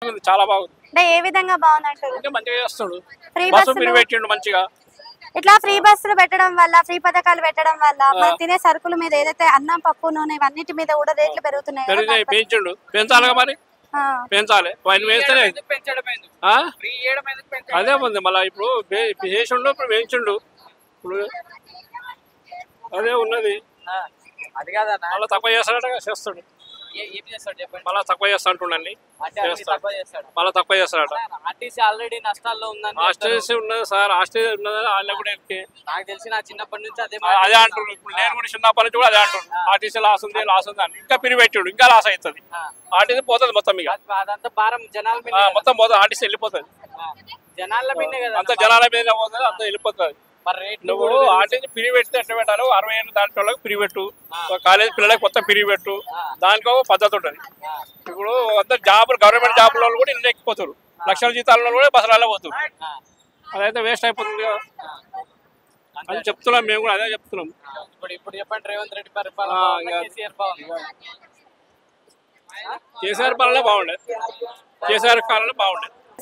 బాగుంది, చాలా బాగుంది. అంటే ఏ విధంగా బాగుందంటారు? ఇంకా మంచిగా చేస్తాడు, ఫ్రీ బస్సు బస్సులు ఫ్రీ పెట్టిండు మంచిగా. ఇట్లా ఫ్రీ బస్సులు పెట్టడం వల్ల, ఫ్రీ పథకాలు పెట్టడం వల్ల మనం తినే సరుకుల మీద ఏదైతే అన్నం, పప్పు, నూనె ఇవన్నిటి మీద కూడా రేట్లు పెరుగుతున్నాయి కదా, పెరిగినాయి, పెంచుండు, పెంచాలిగా మరి, పెంచాలి. ఆయన వేస్తేనే అదే ఉంది. మళ్ళీ ఇప్పుడు చేసిండు, ఇప్పుడు పెంచుండు, ఇప్పుడు అదే ఉన్నది. అది కాదన్నా, మళ్ళీ తక్కువ చేస్తాడట, చేస్తాడు. ఏం చేస్తాడు చెప్పండి? మళ్ళీ తక్కువ చేస్తా అంటుండండి, చేస్తాడు. మళ్ళీ తక్కువ చేస్తాడట. ఆర్టీసీ ఆల్రెడీ నష్టాల్లో ఉందని ఆస్ట్రేలియా ఉన్నది సార్, ఆస్ట్రేలియా ఉన్నది, వాళ్ళ కూడా నాకు తెలిసి నా చిన్నప్పటి నుంచి అదే అదే అంటున్నారు. ఇప్పుడు నేను కూడా చిన్నప్పటి నుంచి కూడా అదే అంటున్నాను, ఆర్టీసీ లాస్ ఉంది, లాస్ ఉంది అని. ఇంకా పిరి పెట్టాడు, ఇంకా లాస్ అవుతుంది. ఆర్టీసీ పోతుంది మొత్తం, ఇక అదంతా భారం జనాల మీద, మొత్తం పోతుంది, ఆర్టీసీ వెళ్ళిపోతుంది, జనాల మీదే కదా, అంత జనాల మీద పోతుంది, అంత వెళ్ళిపోతుంది. మరి రేట్ నువ్వు ఆర్టీసీ పిరి పెడితే ఎట్లా పెట్టాలి? 60 ఏళ్ళు దాంట్లో వాళ్ళకి పిరి పెట్టు, కాలేజ్ పిల్లలకి కొత్త పిరి పెట్టు, దానికి ఒక పద్ధతి ఉంటుంది. ఇప్పుడు అంత జాబులు, గవర్నమెంట్ జాబుల వాళ్ళు కూడా ఇల్లు ఎక్కిపోతారు, లక్షల జీతాల కూడా బస్సులలో పోతారు. అదైతే వేస్ట్ అయిపోతుంది కదా అని చెప్తున్నాం, మేము కూడా అదే చెప్తున్నాం. ఇప్పుడు చెప్పండి, రేవంత్ రెడ్డి పరిపాలన, కేసీఆర్ పాలన బాగుండే, కేసీఆర్ కాలంలో బాగుండే.